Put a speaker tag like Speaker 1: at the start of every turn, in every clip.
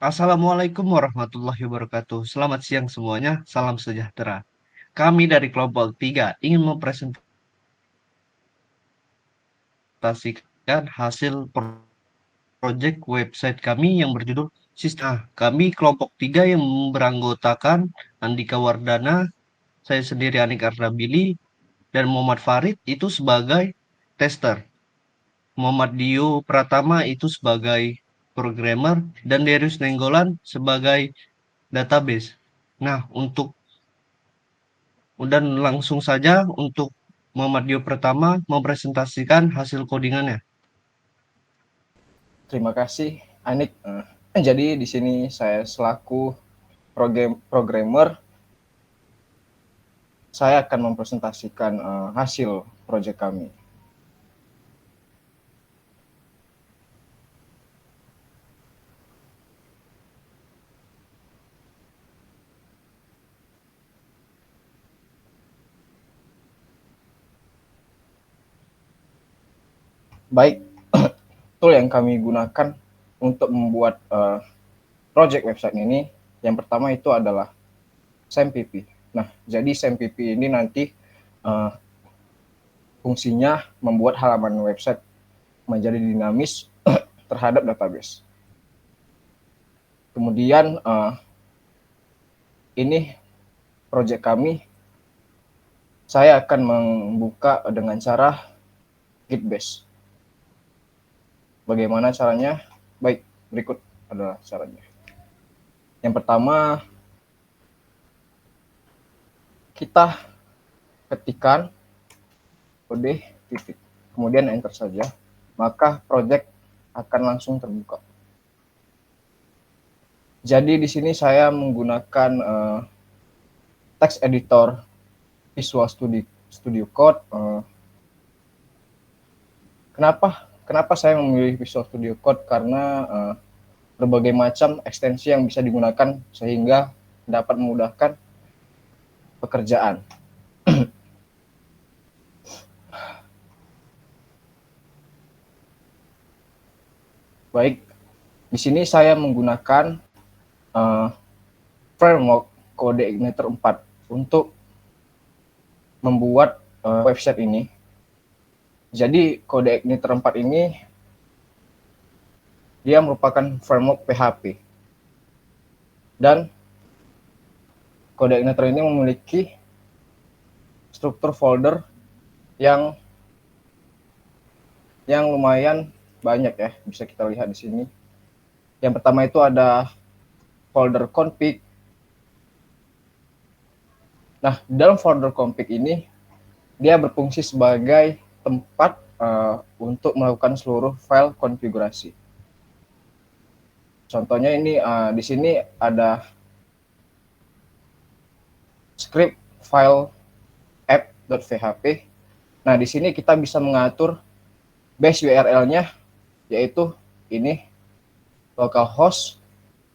Speaker 1: Assalamualaikum warahmatullahi wabarakatuh. Selamat siang semuanya, salam sejahtera. Kami dari kelompok 3 ingin mempresentasikan hasil proyek website kami yang berjudul Sistem. Kami kelompok 3 yang beranggotakan Andika Wardana, saya sendiri Anik Ardabili, dan Muhammad Farid itu sebagai tester. Muhammad Dio Pratama itu sebagai programmer, dan Darius Nenggolan sebagai database. Nah, dan langsung saja untuk Muhammad Dio pertama mempresentasikan hasil codingannya.
Speaker 2: Terima kasih, Anik. Jadi di sini saya selaku programmer, saya akan mempresentasikan hasil proyek kami. Baik, tool yang kami gunakan untuk membuat project website ini, yang pertama itu adalah SAMPP. Nah, jadi SAMPP ini nanti fungsinya membuat halaman website menjadi dinamis terhadap database. Kemudian ini project kami, saya akan membuka dengan cara Git Bash. Bagaimana caranya? Baik, berikut adalah caranya. Yang pertama, kita ketikkan kode titik, kemudian enter saja, maka project akan langsung terbuka. Jadi di sini saya menggunakan text editor Visual Studio Code. Kenapa saya memilih Visual Studio Code? Karena berbagai macam ekstensi yang bisa digunakan sehingga dapat memudahkan pekerjaan. Baik, di sini saya menggunakan framework CodeIgniter 4 untuk membuat website ini. Jadi CodeIgniter 4 ini dia merupakan framework PHP. Dan CodeIgniter ini memiliki struktur folder yang lumayan banyak ya, bisa kita lihat di sini. Yang pertama itu ada folder config. Nah, dalam folder config ini dia berfungsi sebagai tempat untuk melakukan seluruh file konfigurasi. Contohnya ini di sini ada script file app.php. Nah, di sini kita bisa mengatur base URL-nya, yaitu ini localhost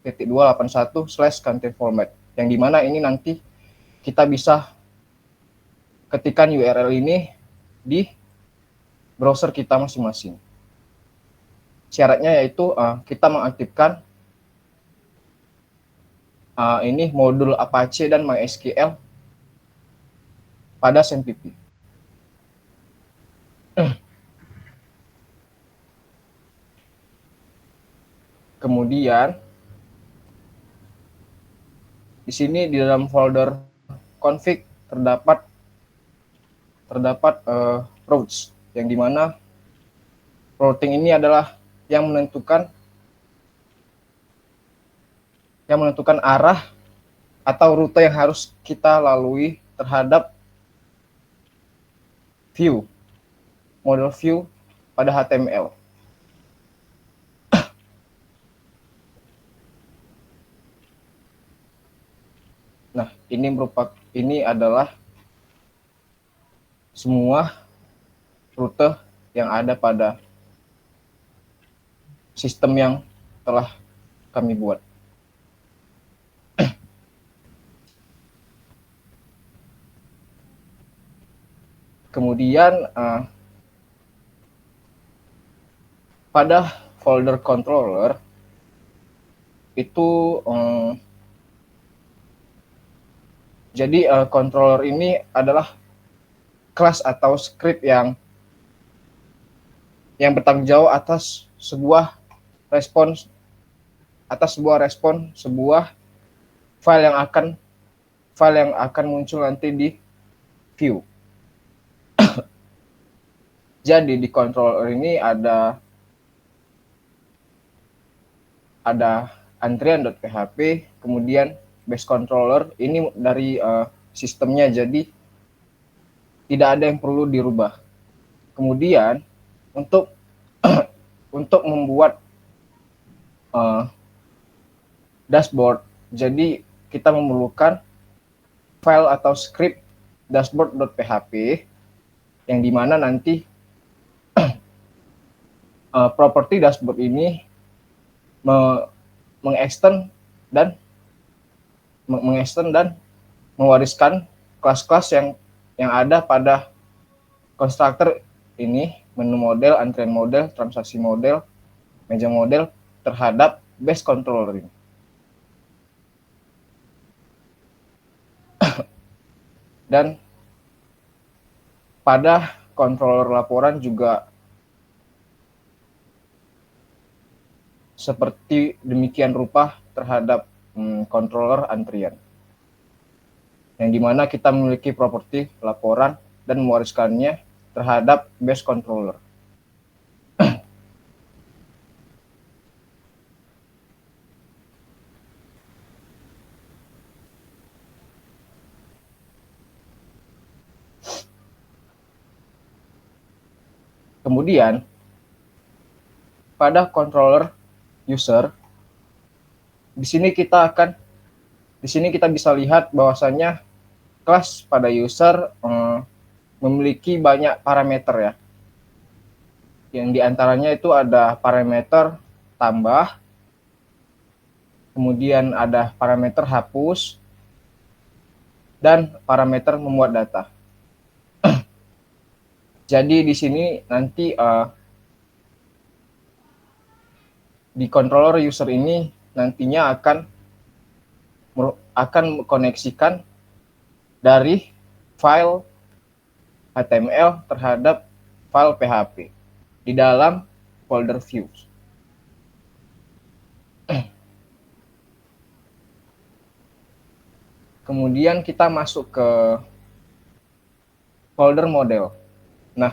Speaker 2: 281/content format, yang dimana ini nanti kita bisa ketikkan URL ini di browser kita masing-masing. Syaratnya yaitu kita mengaktifkan ini modul Apache dan MySQL pada SAMPP. Kemudian di sini di dalam folder config terdapat routes, yang dimana routing ini adalah yang menentukan arah atau rute yang harus kita lalui terhadap view, model view pada HTML. Nah, ini adalah semua rute yang ada pada sistem yang telah kami buat. Kemudian pada folder controller itu jadi controller ini adalah kelas atau script yang bertanggung jawab atas sebuah respons sebuah file yang akan muncul nanti di view. Jadi di controller ini ada antrian.php, kemudian base controller ini dari sistemnya, jadi tidak ada yang perlu dirubah. Kemudian untuk membuat dashboard, jadi kita memerlukan file atau script dashboard.php yang dimana nanti properti dashboard ini mengextend dan mewariskan kelas-kelas yang ada pada konstruktor ini, menu model, antrian model, transaksi model, meja model terhadap base controller ini. Dan pada controller laporan juga seperti demikian rupa terhadap controller antrian, yang dimana kita memiliki properti laporan dan mewariskannya terhadap base controller. Kemudian pada controller user, di sini kita bisa lihat bahwasanya kelas pada user memiliki banyak parameter ya. Yang diantaranya itu ada parameter tambah, kemudian ada parameter hapus, dan parameter memuat data. Jadi di sini nanti di controller user ini nantinya akan mengkoneksikan dari file HTML terhadap file PHP di dalam folder views. Kemudian kita masuk ke folder model. Nah,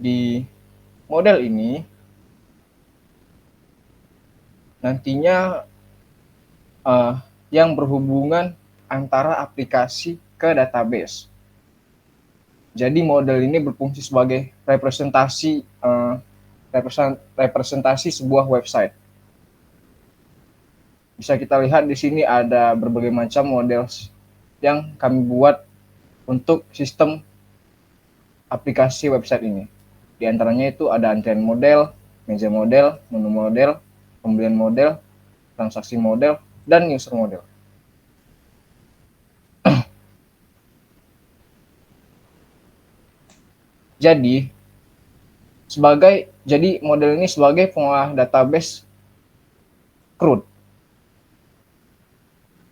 Speaker 2: di model ini nantinya yang berhubungan antara aplikasi ke database. Jadi model ini berfungsi sebagai representasi sebuah website. Bisa kita lihat di sini ada berbagai macam model yang kami buat untuk sistem aplikasi website ini. Di antaranya itu ada antrian model, meja model, menu model, pembelian model, transaksi model, dan user model. Jadi model ini sebagai pengolah database CRUD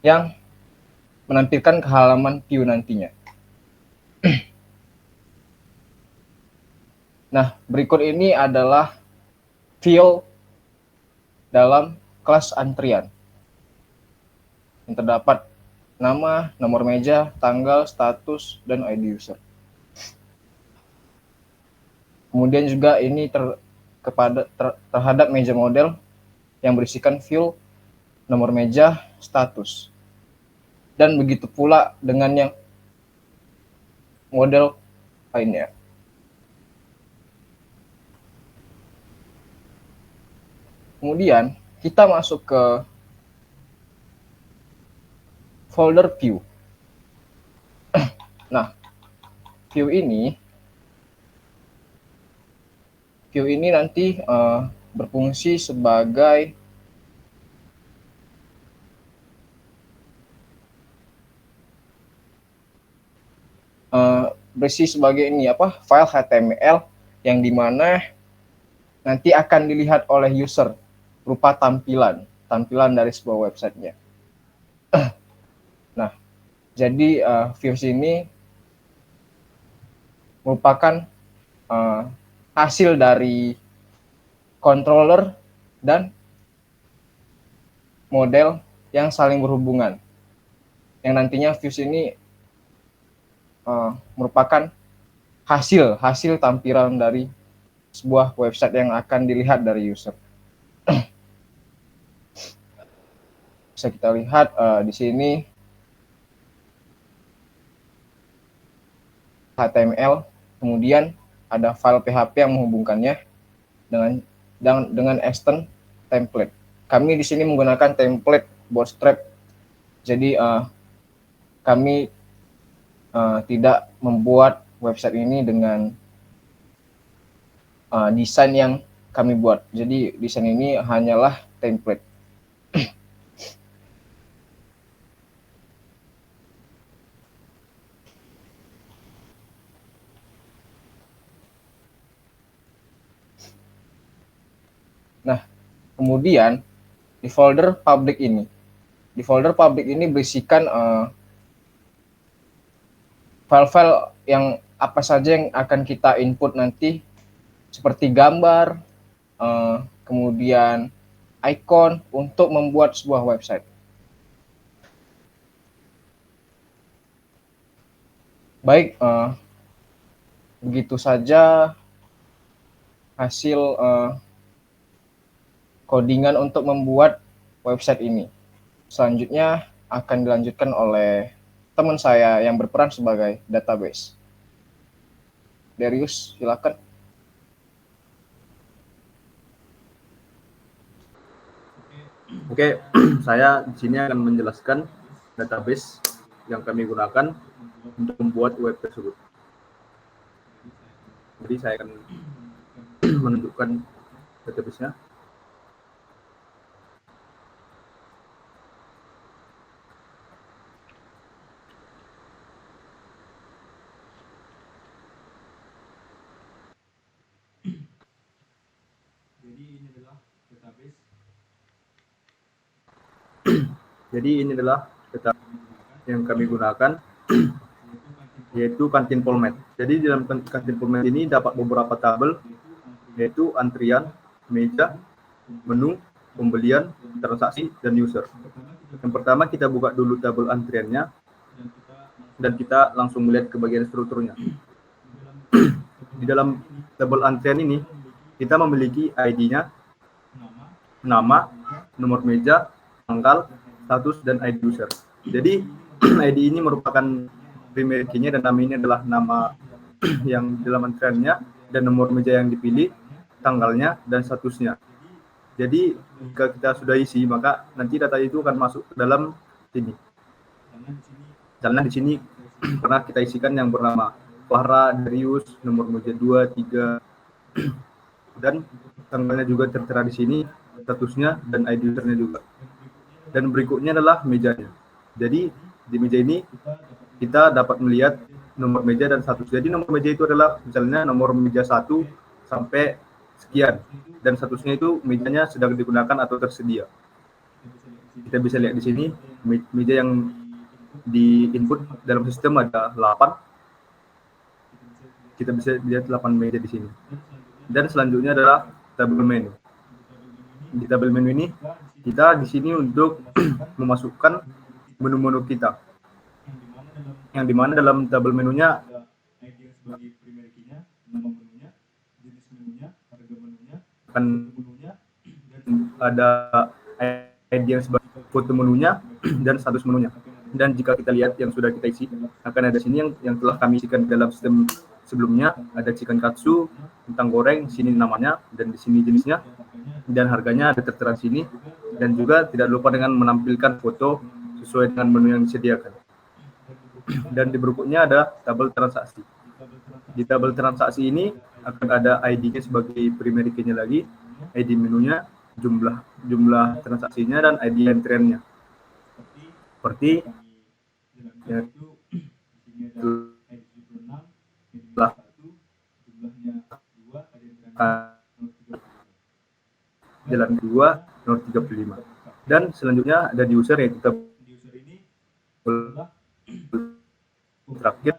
Speaker 2: yang menampilkan ke halaman view nantinya. Nah, berikut ini adalah field dalam kelas antrian yang terdapat nama, nomor meja, tanggal, status, dan ID user. Kemudian juga ini terhadap meja model yang berisikan field, nomor meja, status. Dan begitu pula dengan yang model lainnya. Kemudian kita masuk ke folder view. Nah, view ini nanti berfungsi sebagai file HTML yang dimana nanti akan dilihat oleh user berupa tampilan dari sebuah websitenya. Nah, jadi views ini merupakan hasil dari controller dan model yang saling berhubungan, yang nantinya views ini merupakan hasil tampilan dari sebuah website yang akan dilihat dari user. Bisa kita lihat di sini HTML, kemudian ada file PHP yang menghubungkannya dengan extend template. Kami di sini menggunakan template Bootstrap. Jadi kami tidak membuat website ini dengan desain yang kami buat. Jadi desain ini hanyalah template. Nah, kemudian di folder public ini berisikan file-file yang apa saja yang akan kita input nanti, seperti gambar, kemudian icon untuk membuat sebuah website. Baik, begitu saja hasil codingan untuk membuat website ini. Selanjutnya akan dilanjutkan oleh teman saya yang berperan sebagai database. Darius, silakan.
Speaker 3: Oke, saya di sini akan menjelaskan database yang kami gunakan untuk membuat web tersebut. Jadi saya akan menunjukkan database-nya. Jadi ini adalah database yang kami gunakan, yaitu kantin Polmed. Jadi dalam kantin Polmed ini dapat beberapa tabel, yaitu antrian, meja, menu, pembelian, transaksi, dan user. Yang pertama kita buka dulu tabel antriannya, dan kita langsung melihat ke bagian strukturnya. Di dalam tabel antrian ini, kita memiliki ID-nya, nama, nomor meja, tanggal, status, dan ID user. Jadi ID ini merupakan primary key-nya, dan nama ini adalah nama yang dalam antriannya, dan nomor meja yang dipilih, tanggalnya, dan statusnya. Jadi jika kita sudah isi, maka nanti data itu akan masuk ke dalam sini. Karena di sini pernah kita isikan yang bernama Farah, Darius, nomor meja 2, 3, dan tanggalnya juga tertera di sini, statusnya, dan ID usernya juga. Dan berikutnya adalah mejanya. Jadi di meja ini kita dapat melihat nomor meja dan status. Jadi nomor meja itu adalah misalnya nomor meja 1 sampai sekian, dan statusnya itu mejanya sedang digunakan atau tersedia. Kita bisa lihat di sini meja yang di input dalam sistem ada 8. Kita bisa lihat 8 meja di sini. Dan selanjutnya adalah tabel menu. Di tabel menu ini kita di sini untuk memasukkan menu-menu kita, yang dimana dalam tabel menunya akan ada ID yang sebagai foto menunya dan status menunya. Dan jika kita lihat yang sudah kita isi, akan ada sini yang telah kami isikan dalam sistem sebelumnya. Ada chicken katsu, kentang goreng, sini namanya, dan di sini jenisnya, dan harganya ada tertera di sini. Dan juga tidak lupa dengan menampilkan foto sesuai dengan menu yang disediakan. Dan di berikutnya ada tabel transaksi. Di tabel transaksi ini akan ada ID-nya sebagai primary key-nya lagi, ID menunya, jumlah transaksinya, dan ID antriannya. Seperti ya, jalan kedua, nomor 35. Dan selanjutnya ada di user, yaitu tabel terakhir.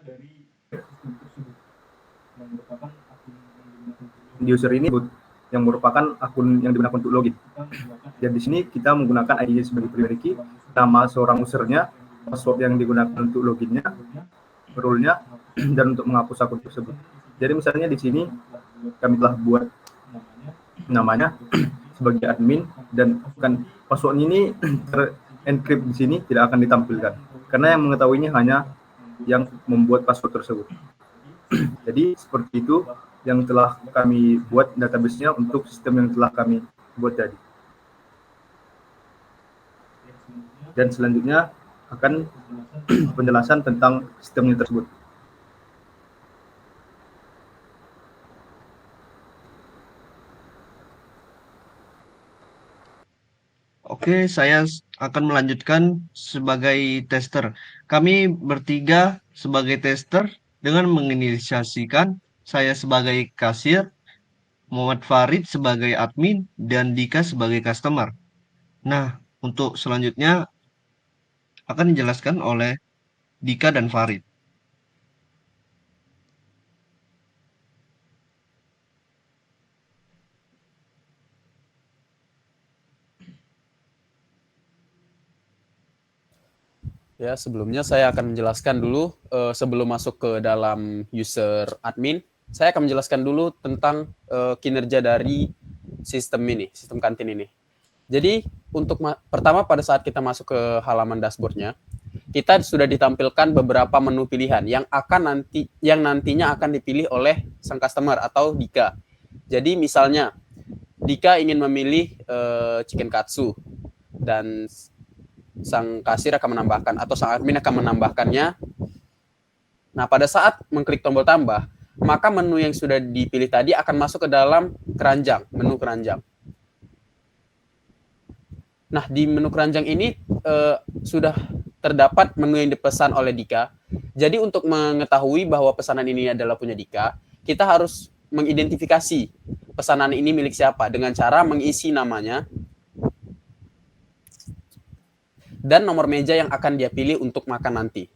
Speaker 3: Di user ini yang merupakan akun yang digunakan untuk login. Dan di sini kita menggunakan ID sebagai primary key, nama seorang usernya, password yang digunakan untuk loginnya, role-nya, dan untuk menghapus akun tersebut. Jadi misalnya di sini kami telah buat namanya sebagai admin, dan kan password ini terencrypt di sini, tidak akan ditampilkan karena yang mengetahuinya hanya yang membuat password tersebut. Jadi seperti itu yang telah kami buat database-nya untuk sistem yang telah kami buat tadi. Dan selanjutnya akan penjelasan tentang sistemnya tersebut.
Speaker 1: Oke, saya akan melanjutkan sebagai tester. Kami bertiga sebagai tester dengan menginisiasikan saya sebagai kasir, Muhammad Farid sebagai admin, dan Dika sebagai customer. Nah, untuk selanjutnya akan dijelaskan oleh Dika dan Farid.
Speaker 4: Ya, sebelumnya saya akan menjelaskan dulu sebelum masuk ke dalam user admin, saya akan menjelaskan dulu tentang kinerja dari sistem ini, sistem kantin ini. Jadi untuk pertama pada saat kita masuk ke halaman dashboardnya, kita sudah ditampilkan beberapa menu pilihan yang nantinya akan dipilih oleh sang customer atau Dika. Jadi misalnya Dika ingin memilih chicken katsu dan sang kasir akan menambahkan atau sang admin akan menambahkannya. Nah, pada saat mengklik tombol tambah, maka menu yang sudah dipilih tadi akan masuk ke dalam keranjang, menu keranjang. Nah, di menu keranjang ini sudah terdapat menu yang dipesan oleh Dika. Jadi untuk mengetahui bahwa pesanan ini adalah punya Dika, kita harus mengidentifikasi pesanan ini milik siapa dengan cara mengisi namanya dan nomor meja yang akan dia pilih untuk makan nanti.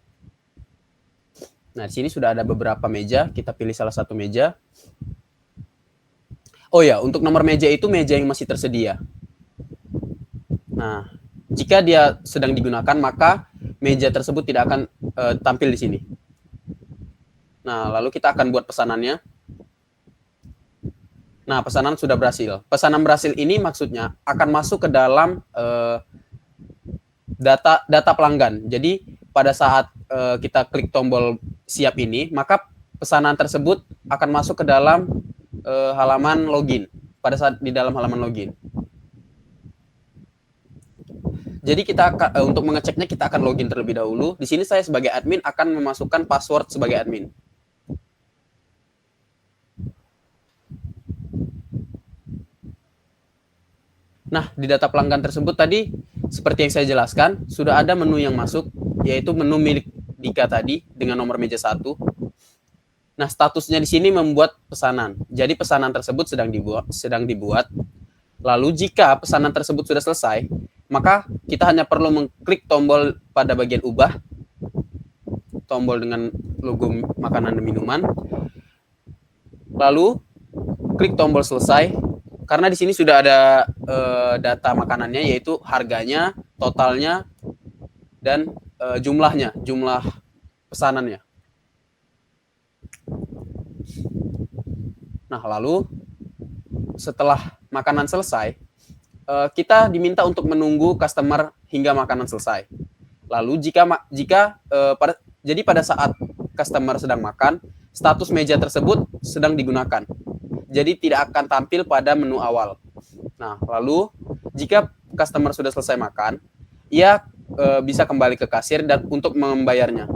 Speaker 4: Nah, di sini sudah ada beberapa meja, kita pilih salah satu meja. Oh ya, untuk nomor meja itu meja yang masih tersedia. Nah, jika dia sedang digunakan, maka meja tersebut tidak akan tampil di sini. Nah, lalu kita akan buat pesanannya. Nah, pesanan sudah berhasil. Pesanan berhasil ini maksudnya akan masuk ke dalam data pelanggan. Jadi pada saat kita klik tombol siap ini, maka pesanan tersebut akan masuk ke dalam halaman login. Pada saat di dalam halaman login. Jadi kita untuk mengeceknya kita akan login terlebih dahulu. Di sini saya sebagai admin akan memasukkan password sebagai admin. Nah, di data pelanggan tersebut tadi, seperti yang saya jelaskan, sudah ada menu yang masuk, yaitu menu milik Dika tadi, dengan nomor meja 1. Nah, statusnya di sini membuat pesanan. Jadi, pesanan tersebut sedang dibuat. Lalu, jika pesanan tersebut sudah selesai, maka kita hanya perlu mengklik tombol pada bagian ubah, tombol dengan logo makanan dan minuman. Lalu, klik tombol selesai. Karena di sini sudah ada data makanannya, yaitu harganya, totalnya, dan jumlah pesanannya. Nah, lalu setelah makanan selesai, kita diminta untuk menunggu customer hingga makanan selesai. Lalu jadi pada saat customer sedang makan, status meja tersebut sedang digunakan. Jadi tidak akan tampil pada menu awal. Nah, lalu jika customer sudah selesai makan, ia bisa kembali ke kasir dan untuk membayarnya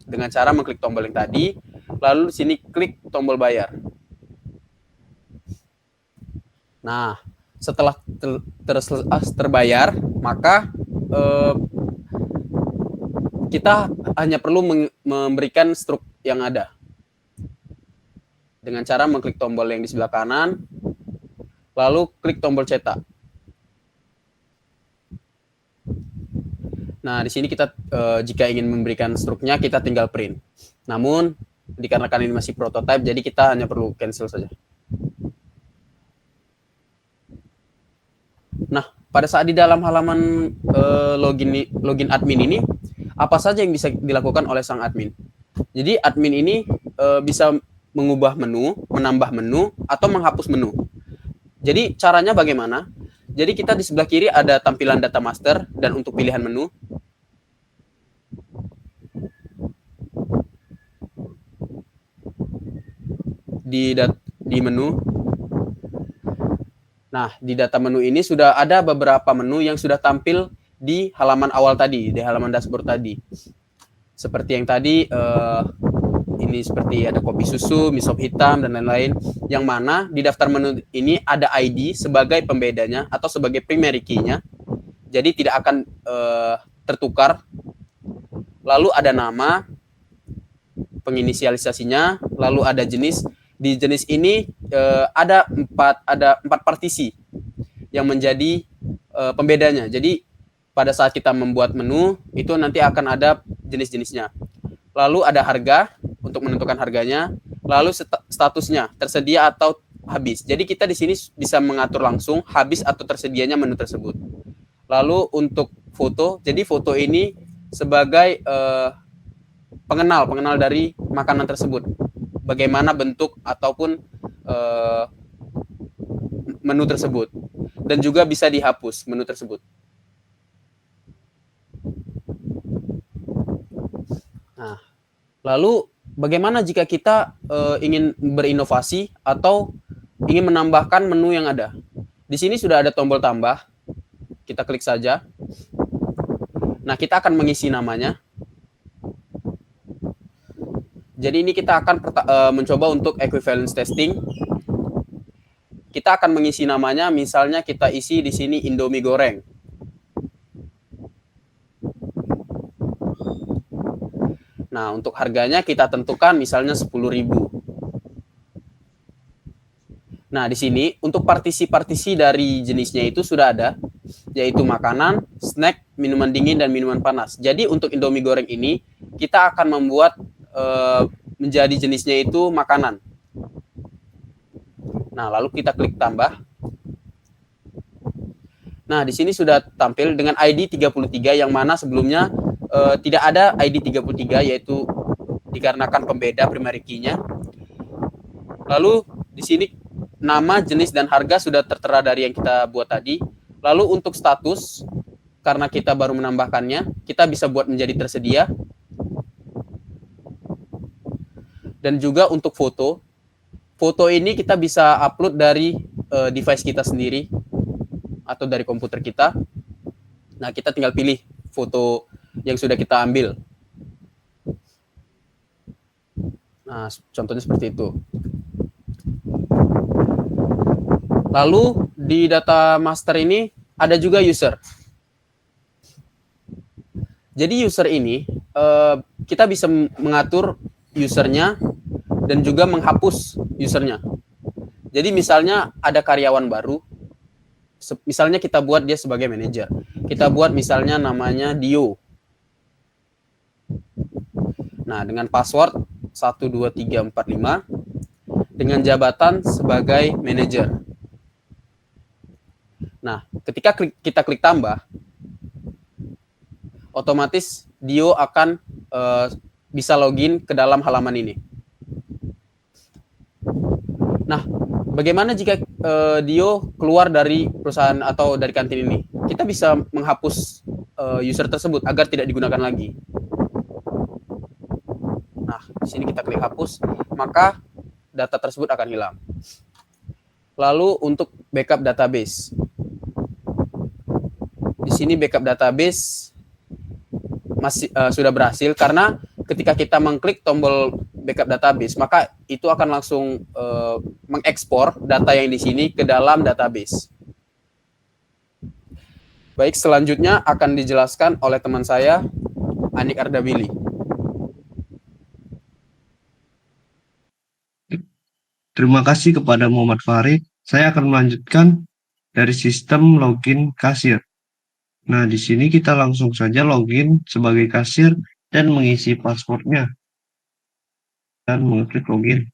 Speaker 4: dengan cara mengklik tombol yang tadi, lalu di sini klik tombol bayar. Nah, setelah terbayar, maka kita hanya perlu memberikan struk yang ada. Dengan cara mengklik tombol yang di sebelah kanan, lalu klik tombol cetak. Nah, di sini kita jika ingin memberikan struknya kita tinggal print. Namun dikarenakan ini masih prototype, jadi kita hanya perlu cancel saja. Nah, pada saat di dalam halaman login admin ini, apa saja yang bisa dilakukan oleh sang admin? Jadi admin ini bisa mengubah menu, menambah menu, atau menghapus menu. Jadi caranya bagaimana? Jadi kita di sebelah kiri ada tampilan data master dan untuk pilihan menu. Di menu. Nah, di data menu ini sudah ada beberapa menu yang sudah tampil di halaman awal tadi, di halaman dashboard tadi. Seperti yang tadi, ini seperti ada kopi susu, mie sop hitam, dan lain-lain. Yang mana di daftar menu ini ada ID sebagai pembedanya atau sebagai primary key-nya. Jadi tidak akan tertukar. Lalu ada nama, penginisialisasinya, lalu ada jenis. Di jenis ini ada empat partisi yang menjadi pembedanya. Jadi pada saat kita membuat menu itu nanti akan ada jenis-jenisnya. Lalu ada harga untuk menentukan harganya, lalu statusnya tersedia atau habis. Jadi kita di sini bisa mengatur langsung habis atau tersedianya menu tersebut. Lalu untuk foto, jadi foto ini sebagai pengenal dari makanan tersebut. Bagaimana bentuk ataupun menu tersebut. Dan juga bisa dihapus menu tersebut. Nah, lalu bagaimana jika kita ingin berinovasi atau ingin menambahkan menu yang ada? Di sini sudah ada tombol tambah. Kita klik saja. Nah, kita akan mengisi namanya. Jadi ini kita akan mencoba untuk equivalence testing. Kita akan mengisi namanya, misalnya kita isi di sini Indomie goreng. Nah, untuk harganya kita tentukan misalnya 10.000. Nah, di sini untuk partisi-partisi dari jenisnya itu sudah ada, yaitu makanan, snack, minuman dingin, dan minuman panas. Jadi untuk Indomie goreng ini, kita akan membuat menjadi jenisnya itu makanan. Nah, lalu kita klik tambah. Nah, di sini sudah tampil dengan ID 33 yang mana sebelumnya tidak ada ID 33, yaitu dikarenakan pembeda primary key-nya. Lalu di sini nama, jenis, dan harga sudah tertera dari yang kita buat tadi. Lalu untuk status, karena kita baru menambahkannya, kita bisa buat menjadi tersedia. Dan juga untuk foto, foto ini kita bisa upload dari device kita sendiri atau dari komputer kita. Nah, kita tinggal pilih foto yang sudah kita ambil. Nah, contohnya seperti itu. Lalu di data master ini ada juga user. Jadi user ini kita bisa mengatur usernya dan juga menghapus usernya. Jadi misalnya ada karyawan baru, misalnya kita buat dia sebagai manajer. Kita buat misalnya namanya Dio. Nah, dengan password 12345 dengan jabatan sebagai manajer. Nah, ketika kita klik tambah, otomatis Dio akan bisa login ke dalam halaman ini. Nah, bagaimana jika Dio keluar dari perusahaan atau dari kantin ini? Kita bisa menghapus user tersebut agar tidak digunakan lagi. Nah, di sini kita klik hapus, maka data tersebut akan hilang. Lalu untuk backup database. Di sini backup database masih sudah berhasil karena ketika kita mengklik tombol backup database, maka itu akan langsung mengekspor data yang di sini ke dalam database. Baik, selanjutnya akan dijelaskan oleh teman saya, Anik Ardabili.
Speaker 1: Terima kasih kepada Muhammad Farid. Saya akan melanjutkan dari sistem login kasir. Nah, di sini kita langsung saja login sebagai kasir dan mengisi passwordnya dan mengklik login.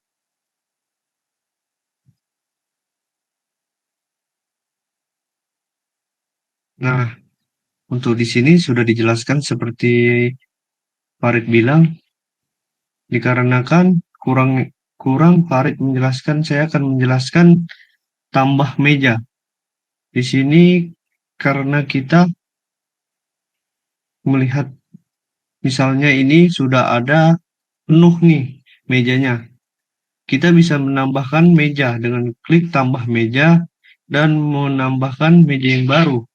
Speaker 1: Nah, untuk di sini sudah dijelaskan seperti Farid bilang, dikarenakan kurang Farid menjelaskan, saya akan menjelaskan tambah meja. Di sini karena kita melihat misalnya ini sudah ada penuh nih mejanya. Kita bisa menambahkan meja dengan klik tambah meja dan menambahkan meja yang baru.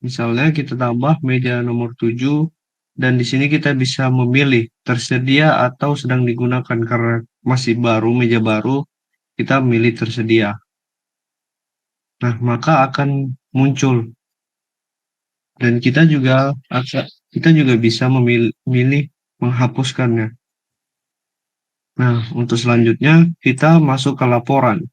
Speaker 1: Misalnya kita tambah meja nomor 7 dan di sini kita bisa memilih tersedia atau sedang digunakan karena masih baru, meja baru, kita milih tersedia. Nah, maka akan muncul dan kita juga bisa memilih menghapuskannya. Nah, untuk selanjutnya kita masuk ke laporan.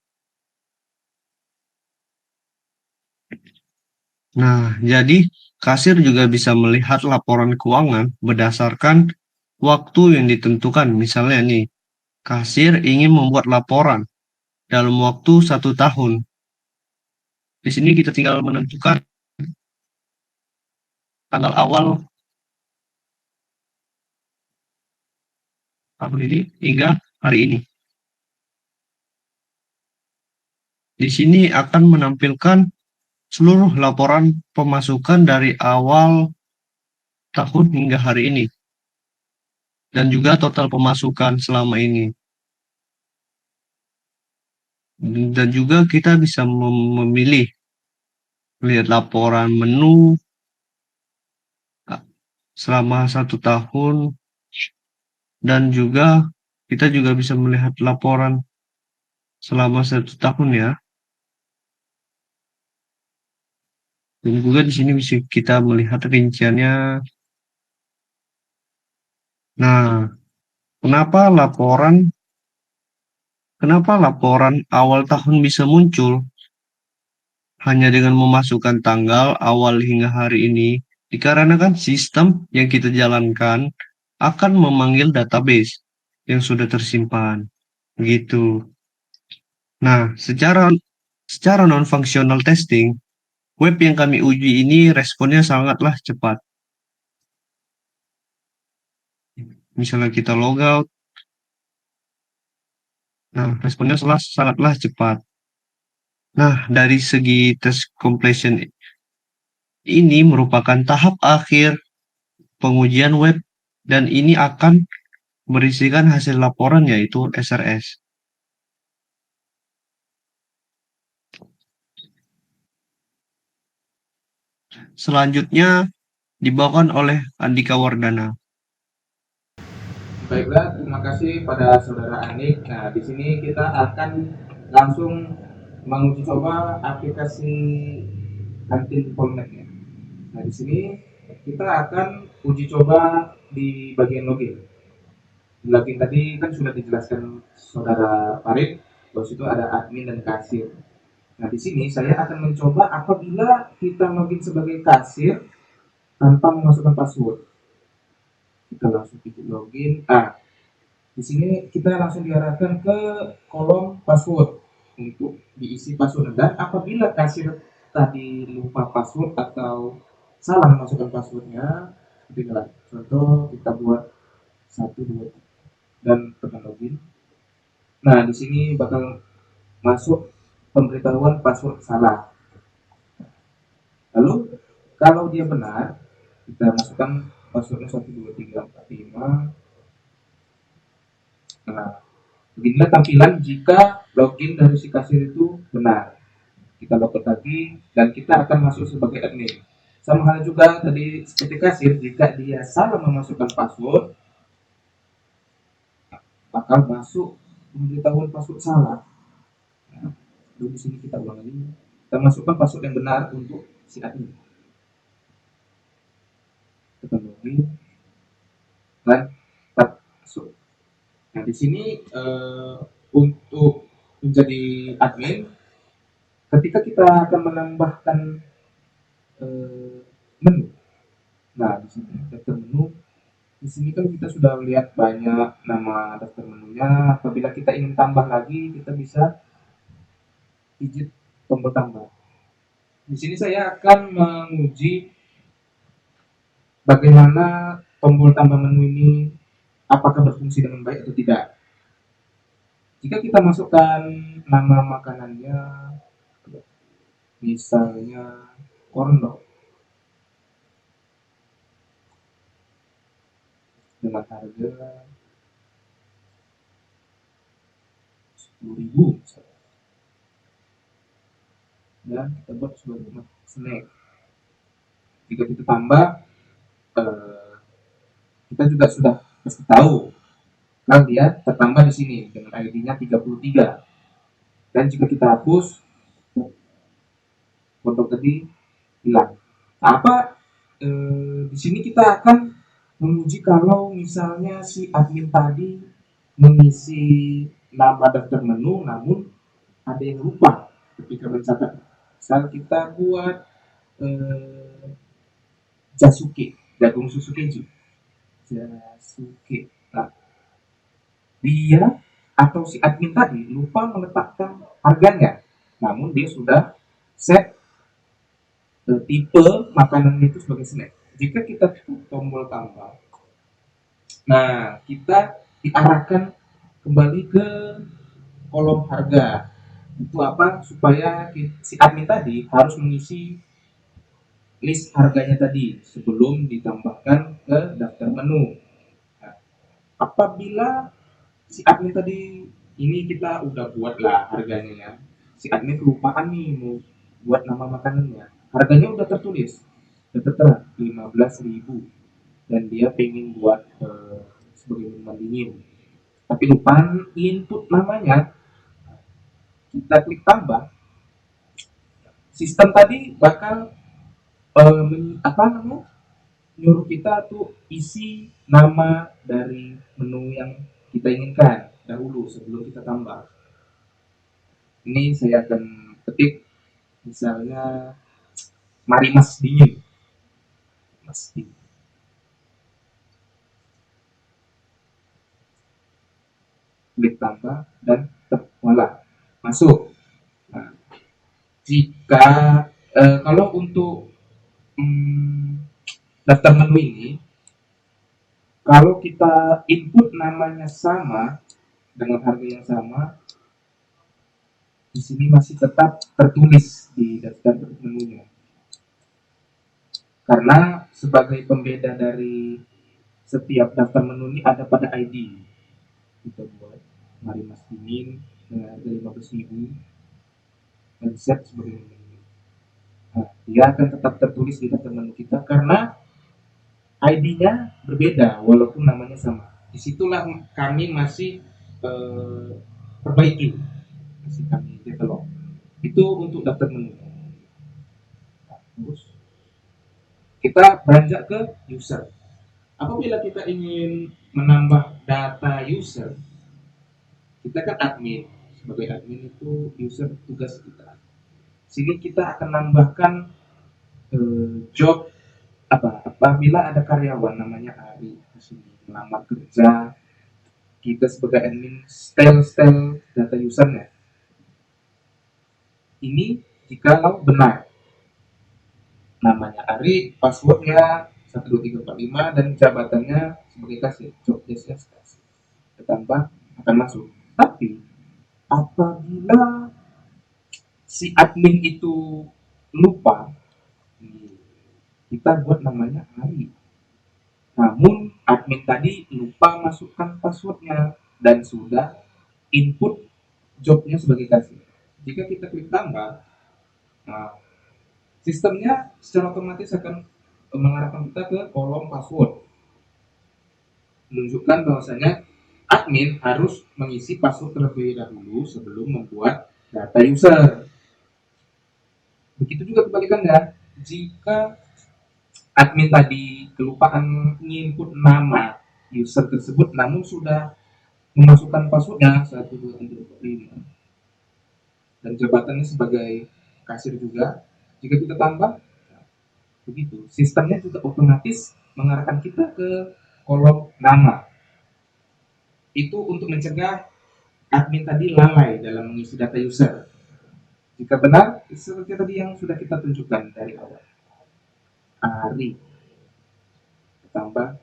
Speaker 1: Nah, jadi kasir juga bisa melihat laporan keuangan berdasarkan waktu yang ditentukan. Misalnya nih, kasir ingin membuat laporan dalam waktu 1 tahun. Di sini kita tinggal menentukan tanggal awal tahun ini hingga hari ini. Di sini akan menampilkan seluruh laporan pemasukan dari awal tahun hingga hari ini. Dan juga total pemasukan selama ini. Dan juga kita bisa memilih melihat laporan menu selama 1 tahun dan juga kita juga bisa melihat laporan selama 1 tahun ya. Dan juga di sini bisa kita melihat rinciannya. Nah, kenapa laporan awal tahun bisa muncul hanya dengan memasukkan tanggal awal hingga hari ini? Dikarenakan sistem yang kita jalankan akan memanggil database yang sudah tersimpan. Gitu. Nah, secara non-functional testing, web yang kami uji ini responnya sangatlah cepat. Misalnya kita logout, nah responnya sangatlah cepat. Nah, dari segi test completion ini merupakan tahap akhir pengujian web dan ini akan berisikan hasil laporan yaitu SRS. Selanjutnya dibawakan oleh Andika Wardana.
Speaker 5: Baiklah, terima kasih pada saudara Anik. Nah, di sini kita akan langsung menguji coba aplikasi kantin Polnet-nya. Nah, di sini kita akan uji coba di bagian login. Login tadi kan sudah dijelaskan saudara Farid, bahwa situ ada admin dan kasir. Nah, di sini saya akan mencoba apabila kita login sebagai kasir tanpa memasukkan password. Kita langsung pilih login. Di sini kita langsung diarahkan ke kolom password untuk diisi password, dan apabila kasir tadi lupa password atau salah memasukkan passwordnya, tinggal contoh kita buat 1 2 dan tekan login. Nah, di sini bakal masuk pemberitahuan password salah. Lalu kalau dia benar, kita masukkan passwordnya 1 2 3 4 5. Nah, beginilah tampilan jika login dari si kasir itu benar. Kita login lagi dan kita akan masuk sebagai admin. Sama halnya juga tadi seperti kasir, jika dia salah memasukkan password, bakal masuk pemberitahuan password salah. Nah, di sini kita ulang lagi. Kita masukkan password yang benar untuk si admin. Kita login dan kita masuk. Nah, di sini untuk menjadi admin ketika kita akan menambahkan menu, nah di sini daftar menu. Di sini kan kita sudah lihat banyak nama daftar menunya. Apabila kita ingin tambah lagi, kita bisa pijit tombol tambah. Di sini saya akan menguji bagaimana tombol tambah menu ini apakah berfungsi dengan baik atau tidak. Jika kita masukkan nama makanannya, misalnya corn dog, dengan harga 10.000 misalnya. Dan kita buat sebagai snack. Jika kita tambah, kita juga sudah pasti tahu kalau dia tertambah di sini dengan ID-nya 33. Dan jika kita hapus, foto tadi hilang. Apa di sini kita akan menguji kalau misalnya si admin tadi mengisi nama daftar menu, namun ada yang lupa ketika mencatat. Misal kita buat jasuke, jagung susu keju, jasuke. Nah, dia atau si admin tadi lupa meletakkan harganya, namun dia sudah set tipe makanan itu sebagai snack. Jika kita tombol tambah, nah kita diarahkan kembali ke kolom harga. Itu apa? Supaya si admin tadi harus mengisi list harganya tadi sebelum ditambahkan ke daftar menu. Nah, apabila si admin tadi ini kita udah buat lah harganya ya, si admin kelupaan nih mau buat nama makanannya, harganya udah tertulis, udah tertera 15.000, dan dia pengen buat sebagai minuman dingin, tapi lupa input namanya. Kita klik tambah, sistem tadi bakal nyuruh kita tuh isi nama dari menu yang kita inginkan dahulu sebelum kita tambah. Ini saya akan ketik misalnya marimas dingin, mas dingin. Klik tambah dan voila, masuk. Nah, jika kalau untuk daftar menu ini, kalau kita input namanya sama dengan harga yang sama, di sini masih tetap tertulis di daftar menunya. Karena sebagai pembeda dari setiap daftar menu ini ada pada ID. Kita buat marimas dingin dengan harga 15.000 dan set sebagai menu. Nah, dia akan tetap tertulis di daftar menu kita karena ID-nya berbeda walaupun namanya sama. Disitulah kami masih perbaiki, masih kami develop. Itu untuk daftar menu. Nah, terus kita beranjak ke user. Apabila kita ingin menambah data user, kita kan admin. Sebagai admin itu user tugas kita. Sini kita akan nambahkan job apabila ada karyawan namanya Ari di sini melamar kerja, kita sebagai admin style data usernya. Ini jikalau benar namanya Ari, passwordnya 12345 dan jabatannya sebagai kasir, job desk kasir, ditambah akan masuk. Tapi apabila si admin itu lupa, kita buat namanya Ari, namun admin tadi lupa masukkan passwordnya dan sudah input jobnya sebagai kasir. Jika kita klik tambah, nah, sistemnya secara otomatis akan mengarahkan kita ke kolom password, menunjukkan bahwasanya admin harus mengisi password terlebih dahulu sebelum membuat data user. Begitu juga kebalikannya, jika admin tadi kelupaan menginput nama user tersebut namun sudah memasukkan passwordnya 12345 dan jabatannya sebagai kasir juga. Jika kita tambah, begitu. Sistemnya juga otomatis mengarahkan kita ke kolom nama. Itu untuk mencegah admin tadi lalai dalam mengisi data user. Jika benar, seperti tadi yang sudah kita tunjukkan dari awal. Ari tambah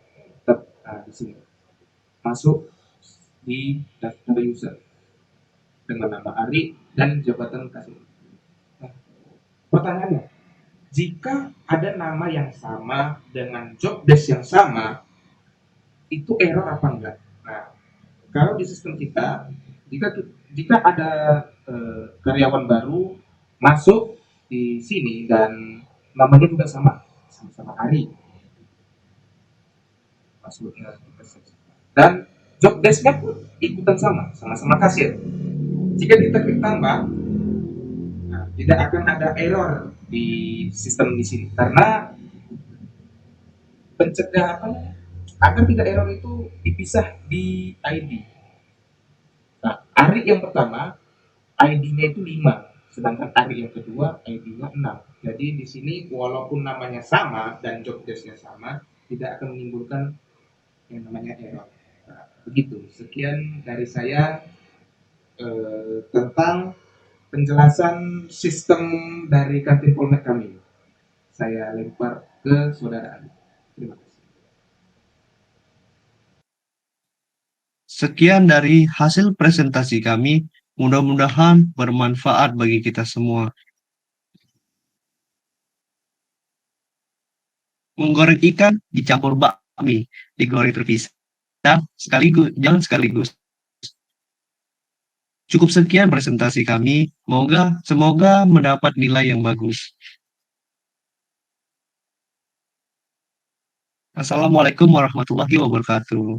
Speaker 5: di sini masuk di daftar user dengan nama Ari dan jabatan kasir. Nah, pertanyaannya, jika ada nama yang sama dengan job desk yang sama, itu error apa enggak? Nah, kalau di sistem kita, jika ada karyawan baru masuk di sini dan namanya juga sama Ari, masuknya dan job desk-nya pun ikutan sama kasir. Jika kita klik tambah, nah, tidak akan ada error di sistem di sini karena pencegah apa namanya, agar tidak error itu dipisah di ID. Nah, Ari yang pertama ID-nya itu 5, sedangkan Ari yang kedua ID-nya 6. Jadi di sini walaupun namanya sama dan job desk-nya sama, tidak akan menimbulkan yang namanya error. Nah, begitu. Sekian dari saya tentang penjelasan sistem dari kantin Polmed kami. Saya lempar ke saudara Ali. Terima kasih.
Speaker 1: Sekian dari hasil presentasi kami, mudah-mudahan bermanfaat bagi kita semua. Menggoreng ikan dicampur bakmi, digoreng terpisah sekaligus, jangan sekaligus. Cukup sekian presentasi kami, semoga mendapat nilai yang bagus. Assalamualaikum warahmatullahi wabarakatuh.